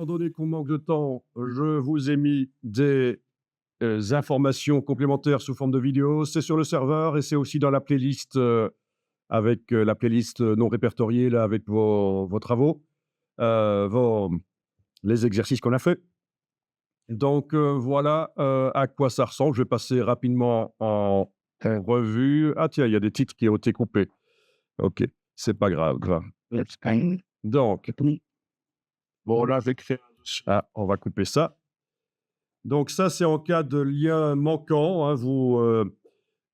Étant donné qu'on manque de temps, je vous ai mis des informations complémentaires sous forme de vidéo. C'est sur le serveur et c'est aussi dans la playlist avec la playlist non répertoriée là, avec vos travaux, vos, les exercices qu'on a fait. Donc voilà à quoi ça ressemble. Je vais passer rapidement en revue. Ah tiens, il y a des titres qui ont été coupés. Ok, c'est pas grave. Donc, bon là, je vais créer. Ah, on va couper ça. Donc ça, c'est en cas de lien manquant, hein,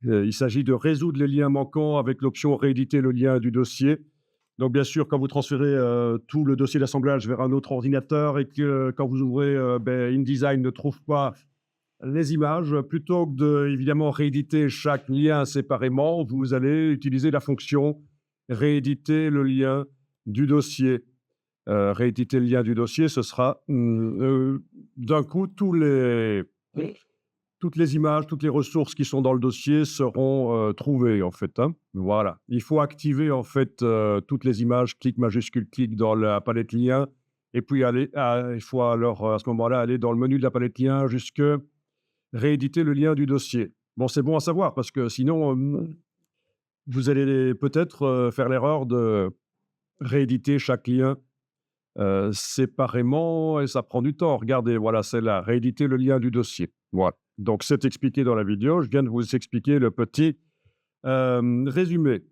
il s'agit de résoudre les liens manquants avec l'option «Rééditer le lien du dossier». Donc bien sûr, quand vous transférez, tout le dossier d'assemblage vers un autre ordinateur et que quand vous ouvrez, InDesign ne trouve pas les images, plutôt que de évidemment rééditer chaque lien séparément, vous allez utiliser la fonction «Rééditer le lien du dossier». Rééditer le lien du dossier, ce sera, d'un coup, toutes les images, toutes les ressources qui sont dans le dossier seront, trouvées, en fait, hein. Voilà. Il faut activer, en fait, toutes les images, clic majuscule, clic dans la palette liens et puis il faut alors, à ce moment-là, aller dans le menu de la palette liens jusque rééditer le lien du dossier. Bon, c'est bon à savoir parce que sinon, vous allez peut-être, faire l'erreur de rééditer chaque lien séparément et ça prend du temps. Regardez, voilà, c'est là, rééditer le lien du dossier. Voilà. Donc, c'est expliqué dans la vidéo. Je viens de vous expliquer le petit résumé.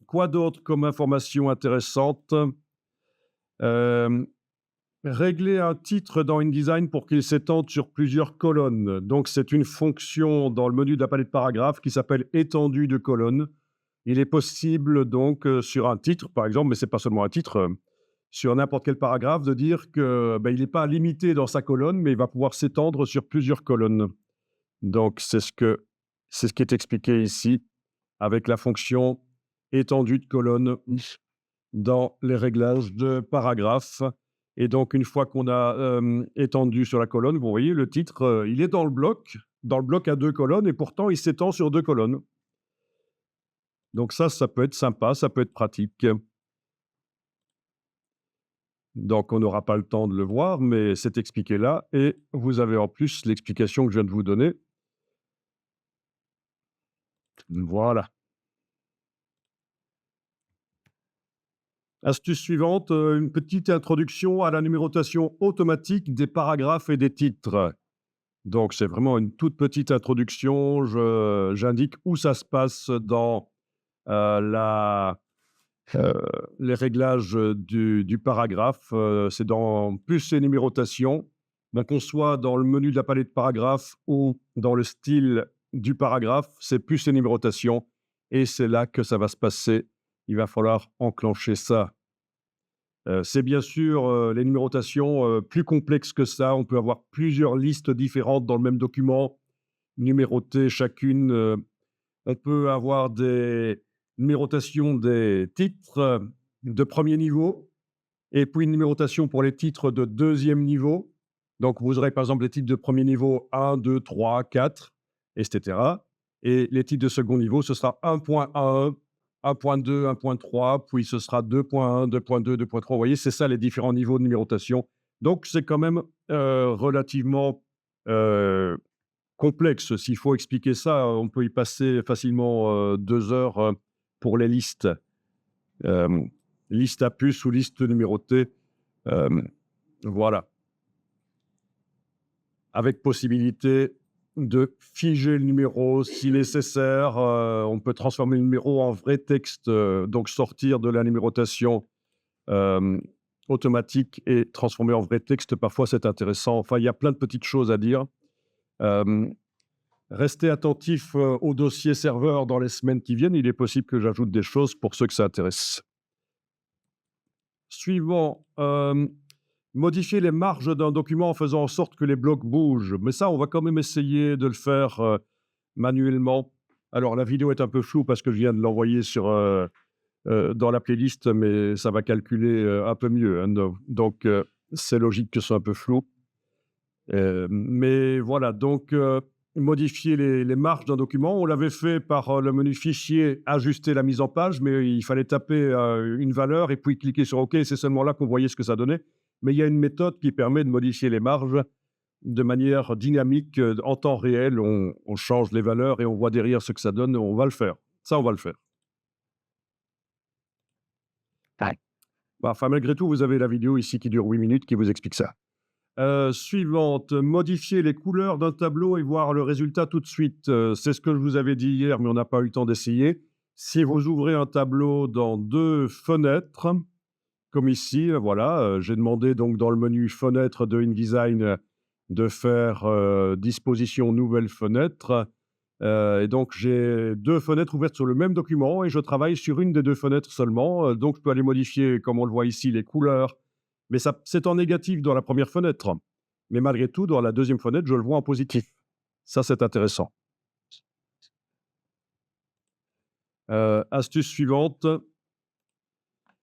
Quoi d'autre comme information intéressante? Euh, Régler un titre dans InDesign pour qu'il s'étende sur plusieurs colonnes. Donc, c'est une fonction dans le menu de la palette paragraphe qui s'appelle étendue de colonnes. Il est possible donc sur un titre, par exemple, mais c'est pas seulement un titre, sur n'importe quel paragraphe, de dire que, il n'est pas limité dans sa colonne, mais il va pouvoir s'étendre sur plusieurs colonnes. Donc c'est ce qui est expliqué ici avec la fonction étendue de colonne dans les réglages de paragraphe et donc une fois qu'on a, étendu sur la colonne, vous voyez le titre, il est dans le bloc à 2 colonnes et pourtant il s'étend sur 2 colonnes. Donc ça peut être sympa, ça peut être pratique. Donc, on n'aura pas le temps de le voir, mais c'est expliqué là et vous avez en plus l'explication que je viens de vous donner. Voilà. Astuce suivante, une petite introduction à la numérotation automatique des paragraphes et des titres. Donc, c'est vraiment une toute petite introduction. J'indique où ça se passe dans la Heu, les réglages, du paragraphe, c'est dans plus et numérotation. Donc qu'on soit dans le menu de la palette paragraphe ou dans le style du paragraphe, c'est plus et numérotation et c'est là que ça va se passer. Il va falloir enclencher ça. C'est bien sûr, les numérotations, plus complexes que ça. On peut avoir plusieurs listes différentes dans le même document, numérotées chacune, on peut avoir des numérotations des titres de premier niveau et puis une numérotation pour les titres de deuxième niveau. Donc, vous aurez par exemple les titres de premier niveau 1, 2, 3, 4, et cetera. Et les titres de second niveau, ce sera 1.1, 1.2, 1.3, puis ce sera 2.1, 2.2, 2.3. Vous voyez, c'est ça les différents niveaux de numérotation. Donc, c'est quand même relativement euh, complexe. S'il faut expliquer ça, on peut y passer facilement, 2 heures, pour les listes. Hem, Liste à puce ou liste numérotée, hem, voilà. Avec possibilité de figer le numéro si nécessaire, on peut transformer le numéro en vrai texte, donc sortir de la numérotation, hem, automatique et transformer en vrai texte. Parfois, c'est intéressant. Enfin, il y a plein de petites choses à dire. Hem Restez attentif, au dossier serveur dans les semaines qui viennent. Il est possible que j'ajoute des choses pour ceux que ça intéresse. Suivant, modifier les marges d'un document en faisant en sorte que les blocs bougent. Mais ça, on va quand même essayer de le faire, manuellement. Alors la vidéo est un peu floue parce que je viens de l'envoyer dans la playlist, mais ça va calculer, un peu mieux, hein, donc c'est logique que ce soit un peu flou. Mais voilà, donc modifier les marges d'un document, on l'avait fait par, le menu fichier, ajuster la mise en page, mais il fallait taper, une valeur et puis cliquer sur OK et c'est seulement là qu'on voyait ce que ça donnait. mais il y a une méthode qui permet de modifier les marges de manière dynamique, en temps réel. On change les valeurs et on voit derrière ce que ça donne. On va le faire. Ça, on va le faire. Ouais. Bah, enfin, malgré tout, vous avez la vidéo ici qui dure 8 minutes qui vous explique ça. Suivante, modifier les couleurs d'un tableau et voir le résultat tout de suite. C'est ce que je vous avais dit hier, mais on n'a pas eu le temps d'essayer. Si vous ouvrez un tableau dans 2 fenêtres, comme ici, voilà, j'ai demandé donc dans le menu fenêtre de InDesign de faire, disposition nouvelle fenêtre, et donc j'ai 2 fenêtres ouvertes sur le même document et je travaille sur une des 2 fenêtres seulement, donc je peux aller modifier, comme on le voit ici, les couleurs, mais ça c'est en négatif dans la première fenêtre. Mais malgré tout, dans la deuxième fenêtre, je le vois en positif. Ça, c'est intéressant. Astuce suivante,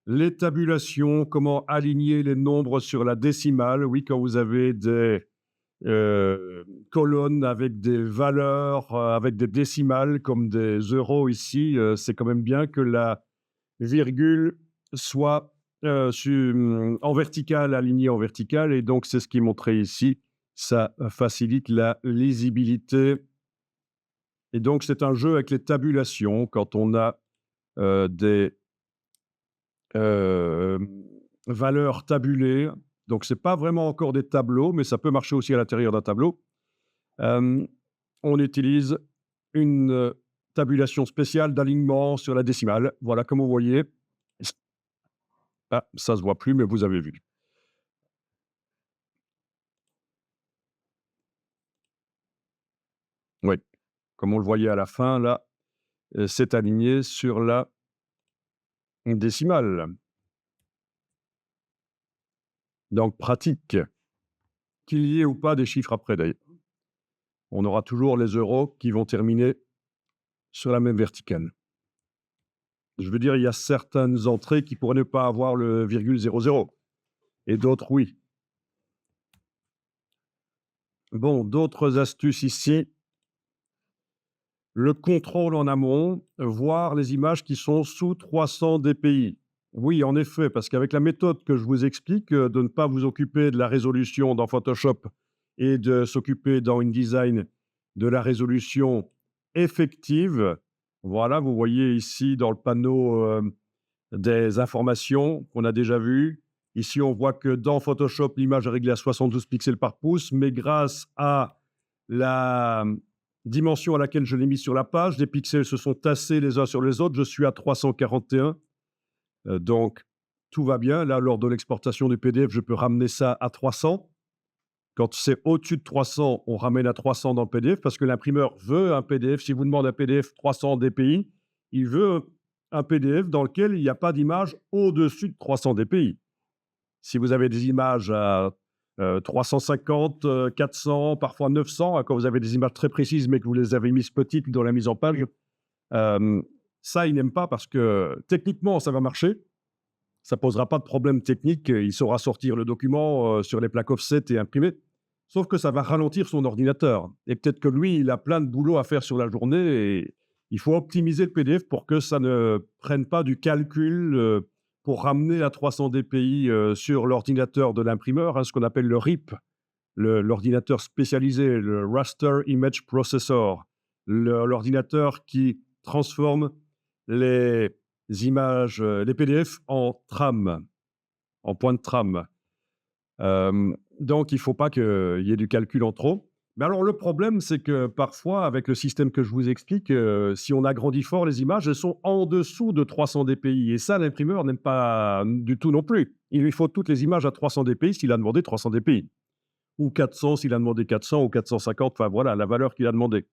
les tabulations, comment aligner les nombres sur la décimale. Oui, quand vous avez des colonnes avec des valeurs, avec des décimales comme des euros ici, c'est quand même bien que la virgule soit, en verticale, alignée en verticale et donc c'est ce qui est montré ici. Ça facilite la lisibilité et donc c'est un jeu avec les tabulations quand on a, des, hem, valeurs tabulées. Donc c'est pas vraiment encore des tableaux, mais ça peut marcher aussi à l'intérieur d'un tableau. Hem, on utilise une, tabulation spéciale d'alignement sur la décimale. Voilà, comme vous voyez. Ah, ça se voit plus, mais vous avez vu. Oui, comme on le voyait à la fin là, c'est aligné sur la décimale. Donc pratique, qu'il y ait ou pas des chiffres après d'ailleurs. On aura toujours les euros qui vont terminer sur la même verticale. Je veux dire, il y a certaines entrées qui pourraient ne pas avoir le virgule 00 et d'autres oui. Bon, d'autres astuces ici. Le contrôle en amont, voir les images qui sont sous 300 dpi. Oui, en effet, parce qu'avec la méthode que je vous explique, de ne pas vous occuper de la résolution dans Photoshop et de s'occuper dans InDesign de la résolution effective. Voilà, vous voyez ici dans le panneau, des informations qu'on a déjà vues. Ici, on voit que dans Photoshop, l'image est réglée à 72 pixels par pouce, mais grâce à la dimension à laquelle je l'ai mis sur la page, les pixels se sont tassés les uns sur les autres. Je suis à 341, donc tout va bien. Là, lors de l'exportation du PDF, je peux ramener ça à 300. Quand c'est au-dessus de 300, on ramène à 300 dans le PDF parce que l'imprimeur veut un PDF. Si vous demandez un PDF 300 dpi, il veut un PDF dans lequel il n'y a pas d'image au-dessus de 300 dpi. Si vous avez des images à 350, 400, parfois 900, quand vous avez des images très précises mais que vous les avez mises petites dans la mise en page, euh, ça, il n'aime pas parce que techniquement, ça va marcher. Ça ne posera pas de problème technique. Il saura sortir le document sur les plaques offset et imprimer. Sauf que ça va ralentir son ordinateur. Et peut-être que lui, il a plein de boulot à faire sur la journée et il faut optimiser le PDF pour que ça ne prenne pas du calcul pour ramener à 300 dpi sur l'ordinateur de l'imprimeur, hein, ce qu'on appelle le RIP, l'ordinateur spécialisé, le Raster Image Processor, l'ordinateur qui transforme les images, les PDF en tram, en point de trame. Donc il ne faut pas qu'il y ait du calcul en trop. Mais alors le problème, c'est que parfois, avec le système que je vous explique, si on agrandit fort les images, elles sont en dessous de 300 dpi et ça, l'imprimeur n'aime pas du tout non plus. Il lui faut toutes les images à 300 dpi s'il a demandé 300 dpi ou 400 s'il a demandé 400 ou 450, enfin voilà, la valeur qu'il a demandé.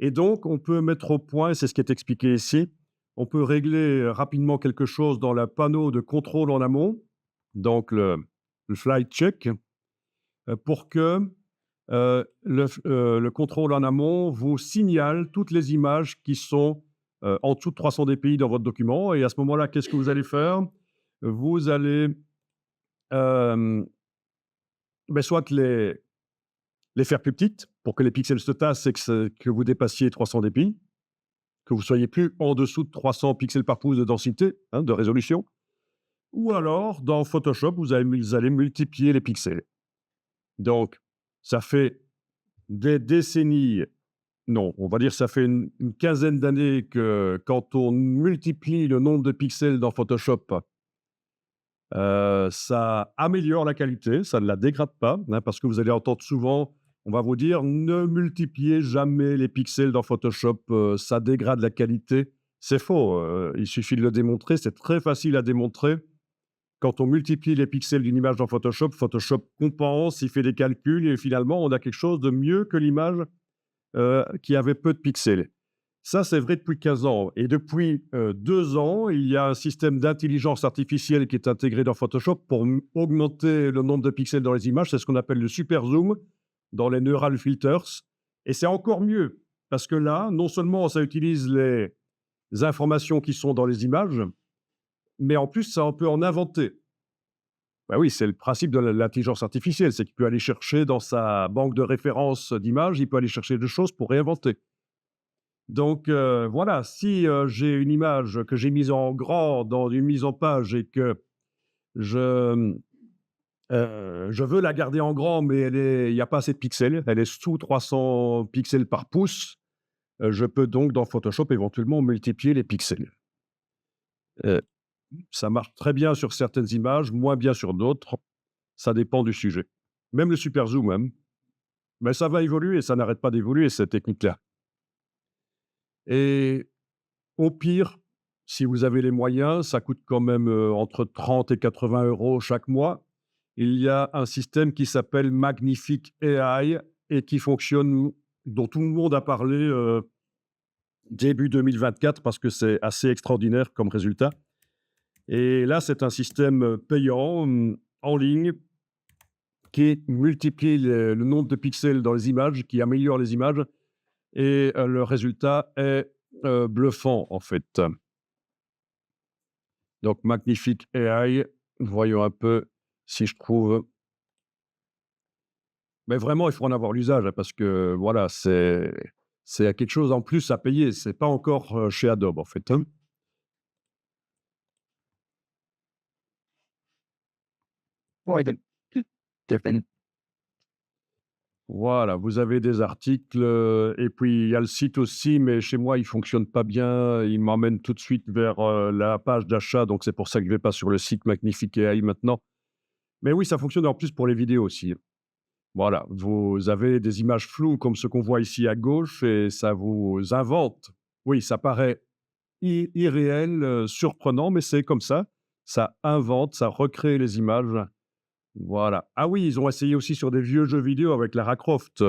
Et donc on peut mettre au point, et c'est ce qui est expliqué ici, on peut régler rapidement quelque chose dans le panneau de contrôle en amont, donc le flight check, pour que le contrôle en amont vous signale toutes les images qui sont en dessous de 300 dpi dans votre document. Et à ce moment-là, qu'est-ce que vous allez faire? Vous allez soit les faire plus petites pour que les pixels se tassent et que vous dépassiez 300 dpi, que vous soyez plus en dessous de 300 pixels par pouce de densité, hein, de résolution. ou alors dans Photoshop, vous allez multiplier les pixels. Donc ça fait des décennies, non, on va dire ça fait une quinzaine d'années que quand on multiplie le nombre de pixels dans Photoshop, ça améliore la qualité, ça ne la dégrade pas, hein, parce que vous allez entendre souvent, on va vous dire: «Ne multipliez jamais les pixels dans Photoshop, ça dégrade la qualité». C'est faux, il suffit de le démontrer, c'est très facile à démontrer. Quand on multiplie les pixels d'une image dans Photoshop, Photoshop compense, il fait des calculs et finalement on a quelque chose de mieux que l'image, qui avait peu de pixels. Ça, c'est vrai depuis 15 ans et depuis, 2 ans, il y a un système d'intelligence artificielle qui est intégré dans Photoshop pour augmenter le nombre de pixels dans les images. C'est ce qu'on appelle le super zoom dans les neural filters et c'est encore mieux parce que là, non seulement ça utilise les informations qui sont dans les images, mais en plus, ça on peut en inventer. Bah oui, c'est le principe de l'intelligence artificielle, c'est qu'il peut aller chercher dans sa banque de références d'images, il peut aller chercher des choses pour réinventer. Donc voilà, si, j'ai une image que j'ai mise en grand dans une mise en page et que je, je veux la garder en grand, mais il y a pas assez de pixels, elle est sous 300 pixels par pouce, je peux donc dans Photoshop éventuellement multiplier les pixels. Heu, Ça marche très bien sur certaines images, moins bien sur d'autres, ça dépend du sujet. Même le super zoom, hein, mais ça va évoluer, ça n'arrête pas d'évoluer cette technique-là et au pire, si vous avez les moyens, ça coûte quand même, entre 30 et 80 € chaque mois. Il y a un système qui s'appelle Magnifique AI et qui fonctionne dont tout le monde a parlé, début 2024 parce que c'est assez extraordinaire comme résultat et là, c'est un système, payant, en ligne qui multiplie le nombre de pixels dans les images, qui améliore les images et le résultat est, bluffant, en fait. Donc Magnifique AI, voyons un peu si je trouve mais vraiment, il faut en avoir l'usage, hein, parce que voilà, c'est quelque chose en plus à payer. C'est pas encore, chez Adobe, en fait, hein. More than different. Voilà, vous avez des articles, et puis il y a le site aussi, mais chez moi, il fonctionne pas bien. Il m'emmène tout de suite vers, la page d'achat, donc c'est pour ça que je vais pas sur le site Magnifique AI maintenant. Mais oui, ça fonctionne en plus pour les vidéos aussi. Voilà, vous avez des images floues comme ce qu'on voit ici à gauche et ça vous invente. Oui, ça paraît irréel, surprenant, mais c'est comme ça. Ça invente, ça recrée les images. Voilà. Ah oui, ils ont essayé aussi sur des vieux jeux vidéo avec Lara Croft.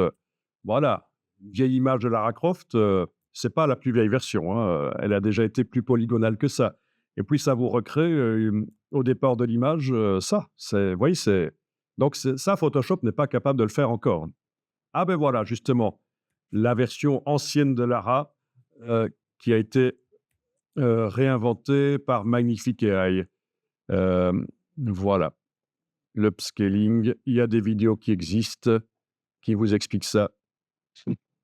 Voilà, une vieille image de Lara Croft, c'est pas la plus vieille version, hein, elle a déjà été plus polygonale que ça et puis ça vous recrée, au départ de l'image, ça. C'est vous voyez, c'est donc c'est ça, Photoshop n'est pas capable de le faire encore. Ah ben voilà, justement, la version ancienne de Lara, qui a été, réinventée par Magnifique AI. Voilà. L'upscaling, il y a des vidéos qui existent, qui vous expliquent ça.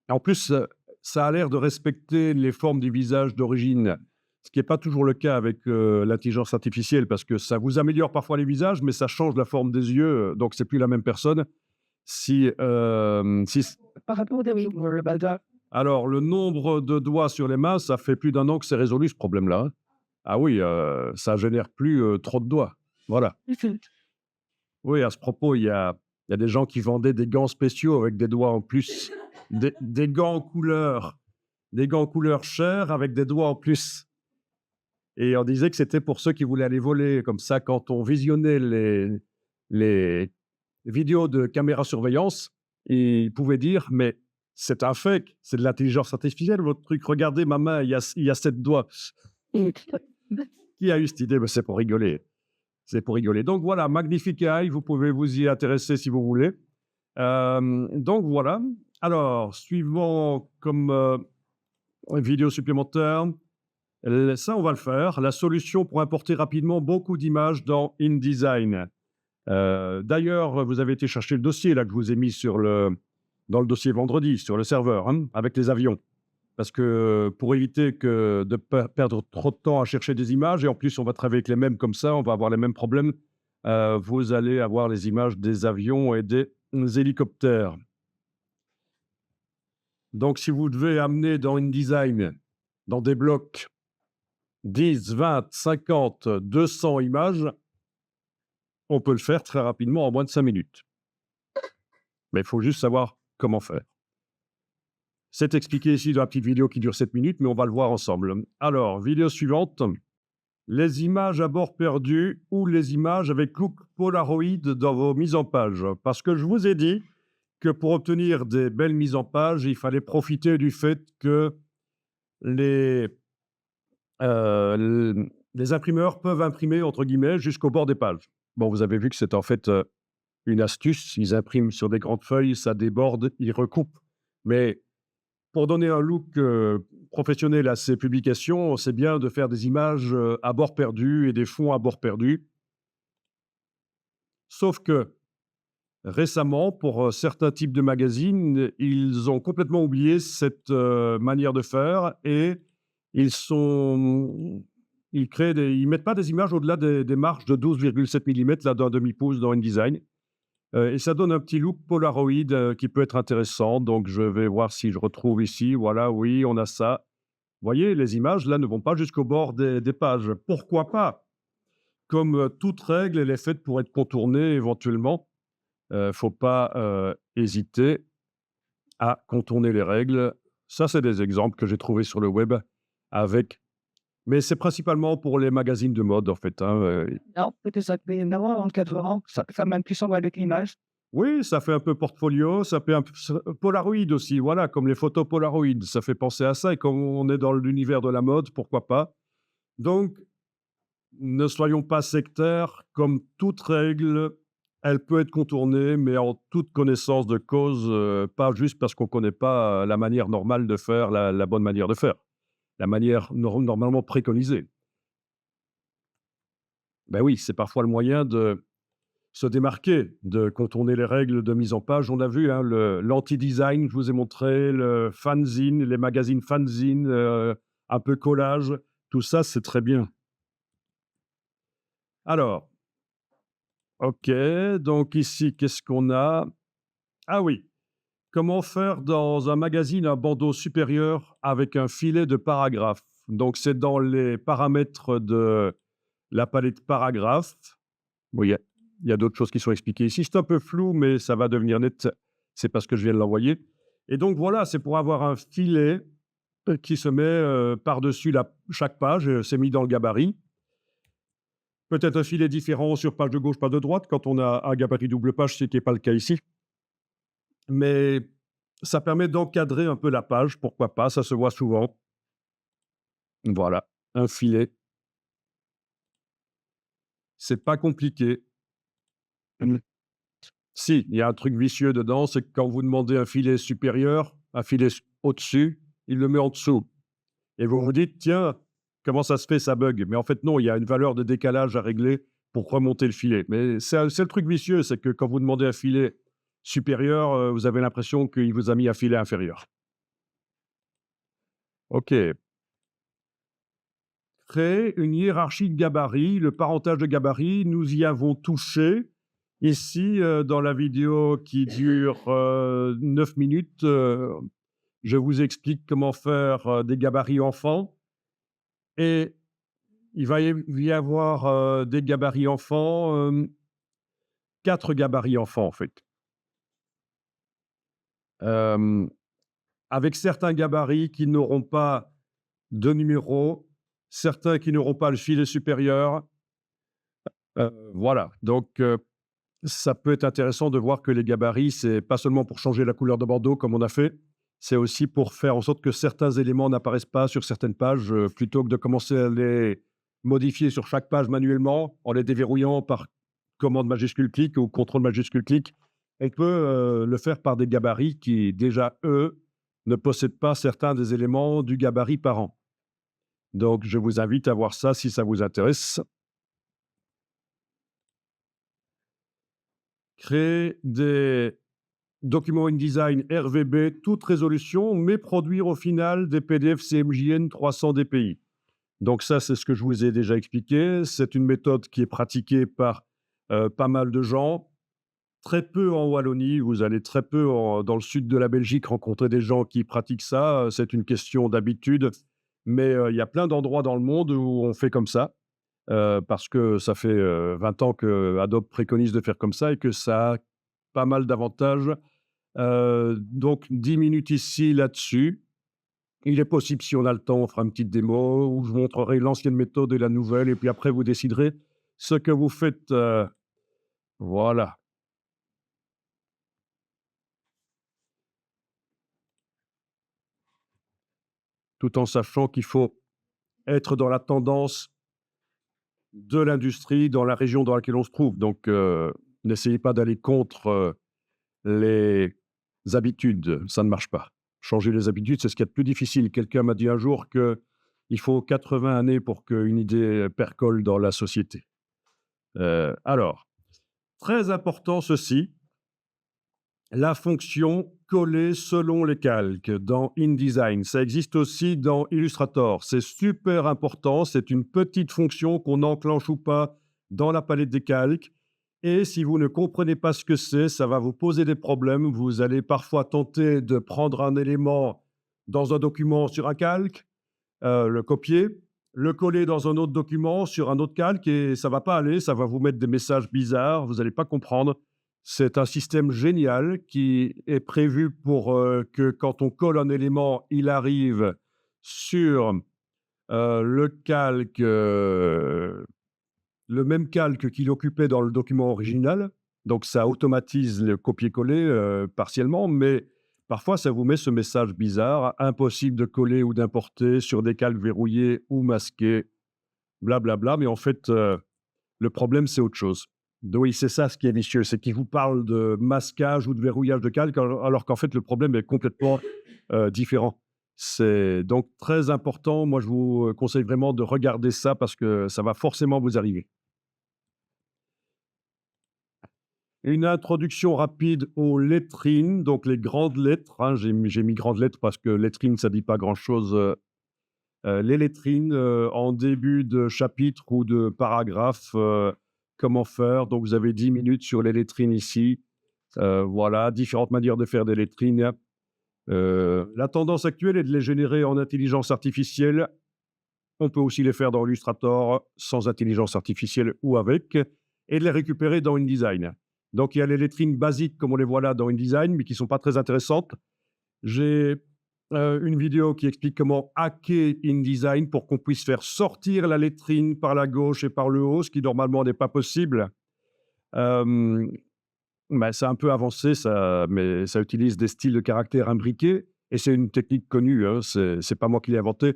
En plus, ça a l'air de respecter les formes du visage d'origine, ce qui est pas toujours le cas avec, l'intelligence artificielle parce que ça vous améliore parfois les visages, mais ça change la forme des yeux, donc c'est plus la même personne. Si Par rapport à alors le nombre de doigts sur les mains, ça fait plus d'1 an que c'est résolu ce problème-là, hein. Ah oui, ça génère plus, trop de doigts. Voilà. Oui, à ce propos, il y a des gens qui vendaient des gants spéciaux avec des doigts en plus, des gants en couleur, des gants en couleur chair avec des doigts en plus et on disait que c'était pour ceux qui voulaient aller voler. Comme ça, quand on visionnait les vidéos de caméra surveillance, ils pouvaient dire: «Mais c'est un fake, c'est de l'intelligence artificielle votre truc. Regardez ma main, il y a 7 doigts». Qui a eu cette idée? Ben, c'est pour rigoler. C'est pour rigoler. Donc voilà, Magnifique AI, vous pouvez vous y intéresser si vous voulez. Donc voilà. Alors, suivant comme, vidéo supplémentaire, ça, on va le faire. La solution pour importer rapidement beaucoup d'images dans InDesign. D'ailleurs, vous avez été chercher le dossier là que je vous ai mis dans le dossier vendredi, sur le serveur, hein, avec les avions. parce que pour éviter de perdre trop de temps à chercher des images, et en plus on va travailler avec les mêmes comme ça, on va avoir les mêmes problèmes, vous allez avoir les images des avions et des hélicoptères. Donc si vous devez amener dans InDesign, dans des blocs, 10, 20, 50, 200 images, on peut le faire très rapidement en moins de 5 minutes. Mais il faut juste savoir comment faire. C'est expliqué ici dans la petite vidéo qui dure 7 minutes, mais on va le voir ensemble. Alors, vidéo suivante, les images à bord perdu ou les images avec look Polaroid dans vos mises en page. Parce que je vous ai dit que pour obtenir des belles mises en page, il fallait profiter du fait que les, les imprimeurs peuvent imprimer, entre guillemets, jusqu'au bord des pages. Bon, vous avez vu que c'est en fait une astuce. Ils impriment sur des grandes feuilles, ça déborde, ils recoupent. Mais pour donner un look professionnel à ces publications, c'est bien de faire des images à bord perdu et des fonds à bord perdu. Sauf que récemment, pour certains types de magazines, ils ont complètement oublié cette manière de faire et ils sont, ils mettent pas des images au-delà des marges de 12,7 mm, là, d'un demi-pouce dans InDesign. Et ça donne un petit look Polaroid qui peut être intéressant. Donc, je vais voir si je retrouve ici. Voilà, oui, on a ça. Vous voyez, les images, là, ne vont pas jusqu'au bord des pages. Pourquoi pas? Comme toute règle, elle est faite pour être contournée éventuellement. Faut pas hésiter à contourner les règles. Ça, c'est des exemples que j'ai trouvés sur le web avec. Mais c'est principalement pour les magazines de mode, en fait, hein. Non, peut-être ça peut en encadrement, ça même plus envoie avec l'image. Oui, ça fait un peu portfolio, ça fait un peu Polaroid aussi, voilà, comme les photos Polaroid. Ça fait penser à ça et comme on est dans l'univers de la mode, pourquoi pas? Donc, ne soyons pas sectaires. Comme toute règle, elle peut être contournée, mais en toute connaissance de cause, pas juste parce qu'on ne connaît pas la manière normale de faire, la bonne manière de faire, la manière normalement préconisée. Ben oui, c'est parfois le moyen de se démarquer, de contourner les règles de mise en page. On a vu, hein, l'anti-design, je vous ai montré, le fanzine, les magazines fanzine, un peu collage, tout ça, c'est très bien. Alors, OK, donc ici, qu'est-ce qu'on a? Ah oui, comment faire dans un magazine un bandeau supérieur avec un filet de paragraphe? Donc c'est dans les paramètres de la palette paragraphe. Bon, il y a d'autres choses qui sont expliquées ici. C'est un peu flou, mais ça va devenir net. C'est parce que je viens de l'envoyer. Et donc voilà, c'est pour avoir un filet qui se met par-dessus chaque page. C'est mis dans le gabarit. Peut-être un filet différent sur page de gauche, page de droite, quand on a un gabarit double page, ce qui n'est pas le cas ici. Mais ça permet d'encadrer un peu la page, pourquoi pas, ça se voit souvent. Voilà, un filet. C'est pas compliqué. Mmh. Si, il y a un truc vicieux dedans, c'est que quand vous demandez un filet supérieur, un filet au-dessus, il le met en dessous. Et vous vous dites, tiens, comment ça se fait, ça bug? Mais en fait, non, il y a une valeur de décalage à régler pour remonter le filet. Mais c'est le truc vicieux, c'est que quand vous demandez un filet supérieur, vous avez l'impression qu'il vous a mis un filet inférieur. OK. Créer une hiérarchie de gabarits, le parentage de gabarits, nous y avons touché. Ici, dans la vidéo qui dure 9 minutes, je vous explique comment faire des gabarits enfants. Et il va y avoir des gabarits enfants, 4 gabarits enfants en fait. Hem, Avec certains gabarits qui n'auront pas de numéro, certains qui n'auront pas le filet supérieur. Voilà, donc ça peut être intéressant de voir que les gabarits, c'est pas seulement pour changer la couleur de bandeau comme on a fait, c'est aussi pour faire en sorte que certains éléments n'apparaissent pas sur certaines pages, plutôt que de commencer à les modifier sur chaque page manuellement, en les déverrouillant par commande majuscule clic ou contrôle majuscule clic. On peut, le faire par des gabarits qui déjà, eux, ne possèdent pas certains des éléments du gabarit parent. Donc je vous invite à voir ça si ça vous intéresse. Créer des document InDesign RVB, toute résolution, mais produire au final des PDF CMJN 300 dpi. Donc ça, c'est ce que je vous ai déjà expliqué. C'est une méthode qui est pratiquée par pas mal de gens. Très peu en Wallonie, vous allez très peu dans le sud de la Belgique rencontrer des gens qui pratiquent ça. C'est une question d'habitude, mais il y a plein d'endroits dans le monde où on fait comme ça, parce que ça fait 20 ans que Adobe préconise de faire comme ça et que ça a pas mal d'avantages. Donc 10 minutes ici, là-dessus. Il est possible, si on a le temps, on fera une petite démo où je vous montrerai l'ancienne méthode et la nouvelle et puis après vous déciderez ce que vous faites, voilà. Tout en sachant qu'il faut être dans la tendance de l'industrie, dans la région dans laquelle on se trouve. Donc, n'essayez pas d'aller contre, les habitudes, ça ne marche pas. Changer les habitudes, c'est ce qu'il y a de plus difficile. Quelqu'un m'a dit un jour qu'il faut 80 années pour qu'une idée percole dans la société. Alors, très important ceci, la fonction coller selon les calques dans InDesign. Ça existe aussi dans Illustrator. C'est super important. C'est une petite fonction qu'on enclenche ou pas dans la palette des calques. Et si vous ne comprenez pas ce que c'est, ça va vous poser des problèmes. Vous allez parfois tenter de prendre un élément dans un document sur un calque, le copier, le coller dans un autre document sur un autre calque et ça va pas aller. Ça va vous mettre des messages bizarres. Vous n'allez pas comprendre. C'est un système génial qui est prévu pour que quand on colle un élément, il arrive sur le calque, le même calque qu'il occupait dans le document original. Donc ça automatise le copier-coller partiellement, mais parfois ça vous met ce message bizarre, impossible de coller ou d'importer sur des calques verrouillés ou masqués, blablabla. Mais en fait, le problème, c'est autre chose. Oui, c'est ça ce qui est vicieux, c'est qu'il vous parle de masquage ou de verrouillage de calque, alors qu'en fait, le problème est complètement différent. C'est donc très important. Moi, je vous conseille vraiment de regarder ça parce que ça va forcément vous arriver. Une introduction rapide aux lettrines, donc les grandes lettres, hein. J'ai mis grandes lettres parce que lettrines, ça dit pas grand-chose. Les lettrines, en début de chapitre ou de paragraphe, comment faire? Donc vous avez 10 minutes sur les lettrines ici. Voilà, différentes manières de faire des lettrines. La tendance actuelle est de les générer en intelligence artificielle. On peut aussi les faire dans Illustrator sans intelligence artificielle ou avec et de les récupérer dans InDesign. Donc il y a les lettrines basiques comme on les voit là dans InDesign, mais qui ne sont pas très intéressantes. J'ai une vidéo qui explique comment hacker InDesign pour qu'on puisse faire sortir la lettrine par la gauche et par le haut, ce qui normalement n'est pas possible. Hem, bah, c'est un peu avancé ça, mais ça utilise des styles de caractères imbriqués et c'est une technique connue, hein, c'est pas moi qui l'ai inventé.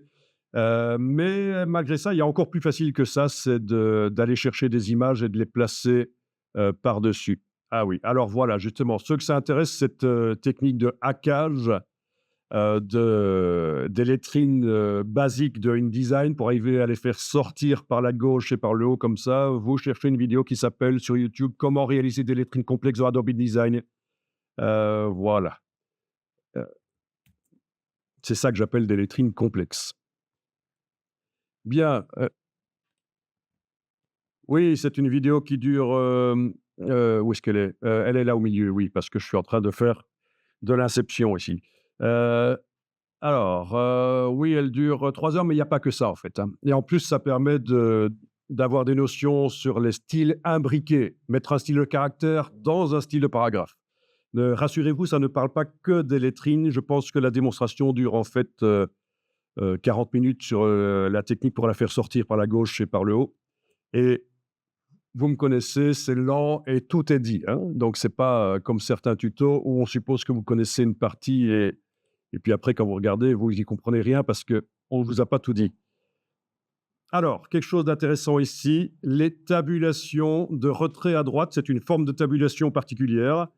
Mais malgré ça, il y a encore plus facile que ça, c'est d'aller chercher des images et de les placer, par-dessus. Ah oui, alors voilà, justement, ceux que ça intéresse, cette, technique de hackage, des lettrines, basiques de InDesign pour arriver à les faire sortir par la gauche et par le haut comme ça. Vous cherchez une vidéo qui s'appelle sur YouTube «Comment réaliser des lettrines complexes dans Adobe InDesign». Voilà, heu, c'est ça que j'appelle des lettrines complexes. Bien, oui, c'est une vidéo qui dure, où est-ce qu'elle est? Elle est là au milieu, oui, parce que je suis en train de faire de l'inception ici. Heu Alors, oui, elle dure, 3 heures, mais il y a pas que ça, en fait, hein. Et en plus, ça permet d'avoir des notions sur les styles imbriqués, mettre un style de caractère dans un style de paragraphe. Rassurez-vous, ça ne parle pas que des lettrines. Je pense que la démonstration dure, en fait, 40 minutes sur, la technique pour la faire sortir par la gauche et par le haut. Et vous me connaissez, c'est lent et tout est dit, hein. Donc c'est pas, comme certains tutos où on suppose que vous connaissez une partie et puis après, quand vous regardez, vous y comprenez rien parce qu'on ne vous a pas tout dit. Alors, quelque chose d'intéressant ici, les tabulations de retrait à droite, c'est une forme de tabulation particulière.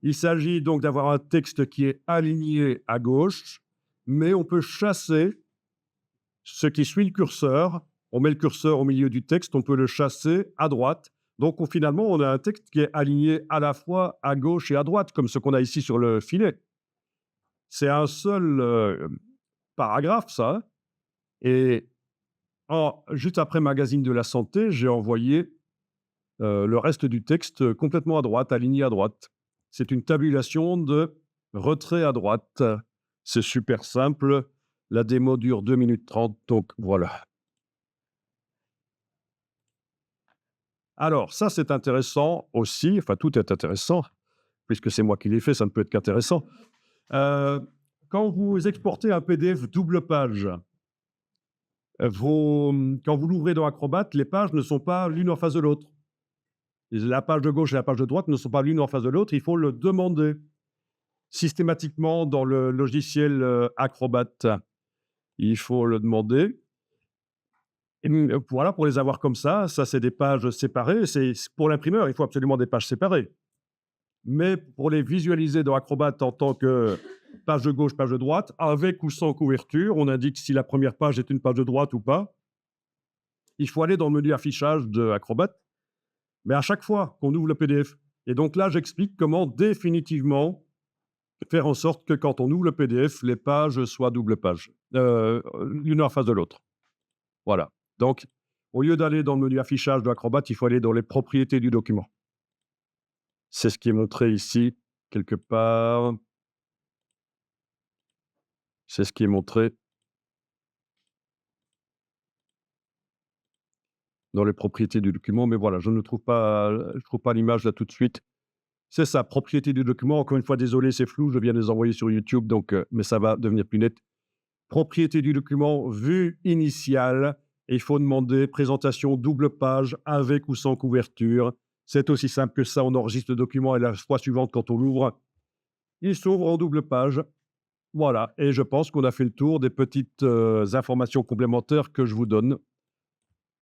Il s'agit donc d'avoir un texte qui est aligné à gauche, mais on peut chasser ce qui suit le curseur. On met le curseur au milieu du texte, on peut le chasser à droite Donc finalement, on a un texte qui est aligné à la fois à gauche et à droite, comme ce qu'on a ici sur le filet. C'est un seul, paragraphe ça, hein, et juste après magazine de la santé, j'ai envoyé, le reste du texte, complètement à droite, aligné à droite. C'est une tabulation de retrait à droite. C'est super simple. La démo dure 2 minutes 30, donc voilà. Alors ça, c'est intéressant aussi, enfin tout est intéressant, puisque c'est moi qui l'ai fait, ça ne peut être qu'intéressant. Heu, Quand vous exportez un PDF double page, quand vous l'ouvrez dans Acrobat, les pages ne sont pas l'une en face de l'autre. La page de gauche et la page de droite ne sont pas l'une en face de l'autre, il faut le demander systématiquement dans le logiciel, Acrobat. Il faut le demander et voilà, pour les avoir comme ça, c'est des pages séparées. Pour l'imprimeur, il faut absolument des pages séparées. Mais pour les visualiser dans Acrobat en tant que page de gauche, page de droite, avec ou sans couverture, on indique si la première page est une page de droite ou pas. Il faut aller dans le menu affichage de Acrobat, mais à chaque fois qu'on ouvre le PDF. Et donc là, j'explique comment définitivement faire en sorte que quand on ouvre le PDF, les pages soient double page, l'une en face de l'autre. Voilà. Donc, au lieu d'aller dans le menu affichage de Acrobat, il faut aller dans les propriétés du document. C'est ce qui est montré ici, quelque part. C'est ce qui est montré dans les propriétés du document, mais voilà, je trouve pas l'image là tout de suite. C'est ça, propriété du document. Encore une fois, désolé, c'est flou, je viens de les envoyer sur YouTube, donc, mais ça va devenir plus net. Propriété du document, vue initiale, et il faut demander présentation double page avec ou sans couverture. C'est aussi simple que ça, on enregistre le document et la fois suivante, quand on l'ouvre, il s'ouvre en double page. Voilà, et je pense qu'on a fait le tour des petites informations complémentaires que je vous donne.